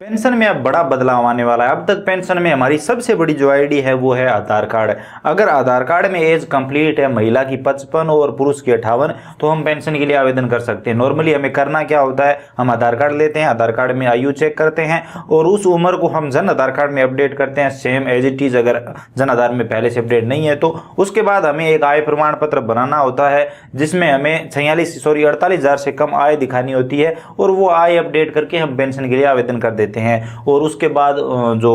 Pension में अब बड़ा बदलाव आने वाला है। अब तक पेंशन में हमारी सबसे बड़ी जो आईडी है वो है आधार कार्ड। अगर आधार कार्ड में एज कंप्लीट है, महिला की 55 और पुरुष की 58, तो हम पेंशन के लिए आवेदन कर सकते हैं। नॉर्मली हमें करना क्या होता है, हम आधार कार्ड लेते हैं, आधार कार्ड में आयु चेक करते हैं और उस उम्र को हम जन आधार कार्ड में अपडेट करते हैं, सेम एज इट इज। अगर जन आधार में पहले से अपडेट नहीं है तो उसके बाद हमें एक आय प्रमाण पत्र बनाना होता है जिसमें हमें 48,000 से कम आय दिखानी होती है और वो आय अपडेट करके हम पेंशन के लिए आवेदन कर देते हैं। और उसके बाद जो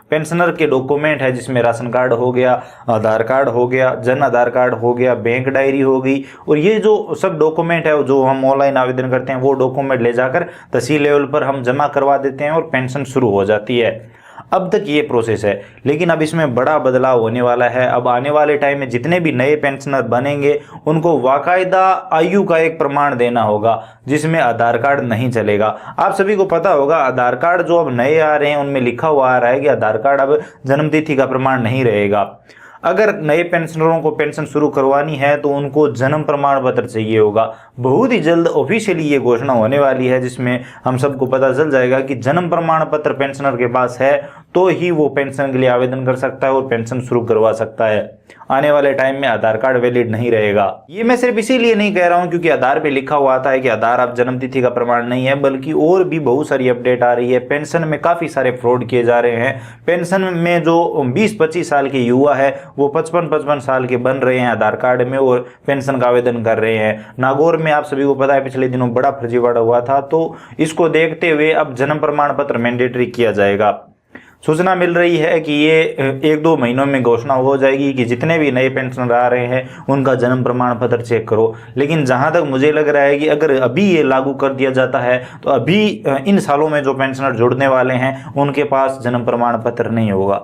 पेंशनर के डॉक्यूमेंट है जिसमें राशन कार्ड हो गया, आधार कार्ड हो गया, जन आधार कार्ड हो गया, बैंक डायरी हो गई, और ये जो सब डॉक्यूमेंट है जो हम ऑनलाइन आवेदन करते हैं वो डॉक्यूमेंट ले जाकर तहसील लेवल पर हम जमा करवा देते हैं और पेंशन शुरू हो जाती है। अब तक ये प्रोसेस है, लेकिन अब इसमें बड़ा बदलाव होने वाला है। अब आने वाले टाइम में जितने भी नए पेंशनर बनेंगे उनको बाकायदा आयु का एक प्रमाण देना होगा जिसमें आधार कार्ड नहीं चलेगा। आप सभी को पता होगा आधार कार्ड जो अब नए आ रहे हैं उनमें लिखा हुआ आ रहा है कि आधार कार्ड अब जन्मतिथि का प्रमाण नहीं रहेगा। अगर नए पेंशनरों को पेंशन शुरू करवानी है तो उनको जन्म प्रमाण पत्र चाहिए होगा। बहुत ही जल्द ऑफिशियली ये घोषणा होने वाली है जिसमें हम सबको पता चल जाएगा कि जन्म प्रमाण पत्र पेंशनर के पास है तो ही वो पेंशन के लिए आवेदन कर सकता है और पेंशन शुरू करवा सकता है। आने वाले टाइम में आधार कार्ड वैलिड नहीं रहेगा। ये मैं सिर्फ इसीलिए नहीं कह रहा हूं क्योंकि आधार पे लिखा हुआ आता है कि आधार अब जन्मतिथि का प्रमाण नहीं है, बल्कि और भी बहुत सारी अपडेट आ रही है। पेंशन में काफी सारे फ्रॉड किए जा रहे हैं। पेंशन में जो 20-25 साल के युवा है वो 55-55 साल के बन रहे हैं आधार कार्ड में और पेंशन का आवेदन कर रहे हैं। नागौर में आप सभी को पता है पिछले दिनों बड़ा फर्जीवाड़ा हुआ था, तो इसको देखते हुए अब जन्म प्रमाण पत्र मैंडेटरी किया जाएगा। सूचना मिल रही है कि ये 1-2 महीनों में घोषणा हो जाएगी कि जितने भी नए पेंशनर आ रहे हैं उनका जन्म प्रमाण पत्र चेक करो। लेकिन जहां तक मुझे लग रहा है कि अगर अभी ये लागू कर दिया जाता है तो अभी इन सालों में जो पेंशनर जुड़ने वाले हैं उनके पास जन्म प्रमाण पत्र नहीं होगा,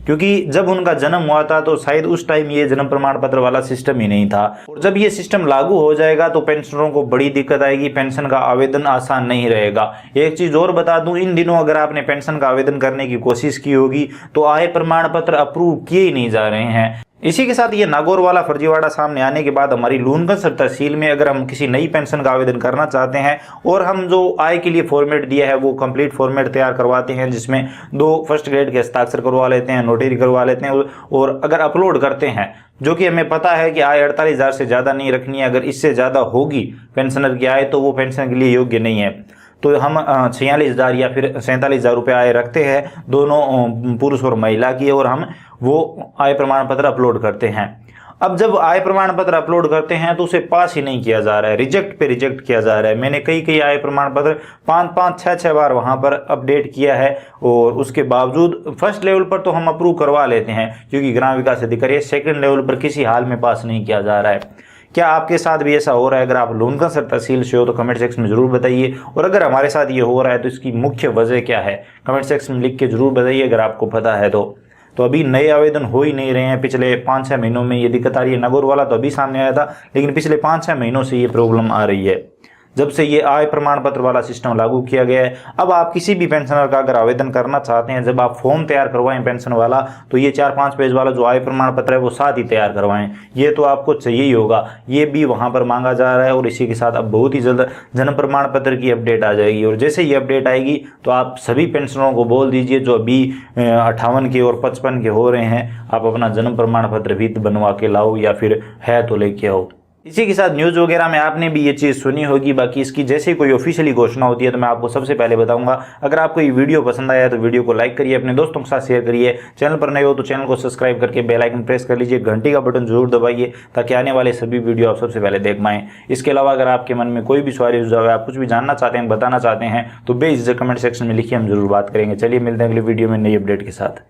क्योंकि जब उनका जन्म हुआ था तो शायद उस टाइम ये जन्म प्रमाण पत्र वाला सिस्टम ही नहीं था। और जब ये सिस्टम लागू हो जाएगा तो पेंशनरों को बड़ी दिक्कत आएगी, पेंशन का आवेदन आसान नहीं रहेगा। एक चीज और बता दूं, इन दिनों अगर आपने पेंशन का आवेदन करने की कोशिश की होगी तो आय प्रमाण पत्र अप्रूव किए ही नहीं जा रहे हैं। इसी के साथ ये नागौर वाला फर्जीवाड़ा सामने आने के बाद हमारी लूनगंज तहसील में अगर हम किसी नई पेंशन का आवेदन करना चाहते हैं और हम जो आय के लिए फॉर्मेट दिया है वो कंप्लीट फॉर्मेट तैयार करवाते हैं जिसमें 2 फर्स्ट ग्रेड के हस्ताक्षर करवा लेते हैं, नोटरी करवा लेते हैं और अगर अपलोड करते हैं, जो कि हमें पता है कि आय 48,000 से ज़्यादा नहीं रखनी है, अगर इससे ज़्यादा होगी पेंशनर की आय तो वो पेंशन के लिए योग्य नहीं है, तो हम 46,000 या फिर 47,000 रुपये आय रखते हैं दोनों पुरुष और महिला की, और हम वो आय प्रमाण पत्र अपलोड करते हैं। अब जब आय प्रमाण पत्र अपलोड करते हैं तो उसे पास ही नहीं किया जा रहा है, रिजेक्ट पे रिजेक्ट किया जा रहा है। मैंने कई आय प्रमाण पत्र 5-5, 6-6 बार वहां पर अपडेट किया है और उसके बावजूद फर्स्ट लेवल पर तो हम अप्रूव करवा लेते हैं क्योंकि ग्राम विकास अधिकारी, सेकंड लेवल पर किसी हाल में पास नहीं किया जा रहा है। क्या आपके साथ भी ऐसा हो रहा है? अगर आप लूनगंज तहसील से हो तो कमेंट सेक्शन में जरूर बताइए, और अगर हमारे साथ ये हो रहा है तो इसकी मुख्य वजह क्या है कमेंट सेक्शन में लिख के जरूर बताइए अगर आपको पता है तो अभी नए आवेदन हो ही नहीं रहे हैं। पिछले 5-6 महीनों में ये दिक्कत आ रही है। नागौर वाला तो अभी सामने आया था, लेकिन पिछले 5-6 महीनों से ये प्रॉब्लम आ रही है जब से ये आय प्रमाण पत्र वाला सिस्टम लागू किया गया है। अब आप किसी भी पेंशनर का अगर आवेदन करना चाहते हैं, जब आप फॉर्म तैयार करवाएं पेंशन वाला, तो ये 4-5 पेज वाला जो आय प्रमाण पत्र है वो साथ ही तैयार करवाएं। ये तो आपको चाहिए ही होगा, ये भी वहां पर मांगा जा रहा है। और इसी के साथ अब बहुत ही जल्द जन्म प्रमाण पत्र की अपडेट आ जाएगी, और जैसे ये अपडेट आएगी तो आप सभी पेंशनरों को बोल दीजिए जो अभी 58 के और 55 के हो रहे हैं, आप अपना जन्म प्रमाण पत्र भी बनवा के लाओ या फिर है तो लेके आओ। इसी के साथ न्यूज़ वगैरह में आपने भी ये चीज़ सुनी होगी। बाकी इसकी जैसे कोई ऑफिशियली घोषणा होती है तो मैं आपको सबसे पहले बताऊंगा। अगर आपको ये वीडियो पसंद आया तो वीडियो को लाइक करिए, अपने दोस्तों के साथ शेयर करिए। चैनल पर नए हो तो चैनल को सब्सक्राइब करके बेल आइकन प्रेस कर लीजिए, घंटी का बटन जरूर दबाइए ताकि आने वाले सभी वीडियो आप सबसे पहले देख पाएं। इसके अलावा अगर आपके मन में कोई भी सवाल सुझाव है, आप कुछ भी जानना चाहते हैं, बताना चाहते हैं, तो बेझिझक कमेंट सेक्शन में लिखिए, हम जरूर बात करेंगे। चलिए मिलते हैं अगली वीडियो में नई अपडेट के साथ।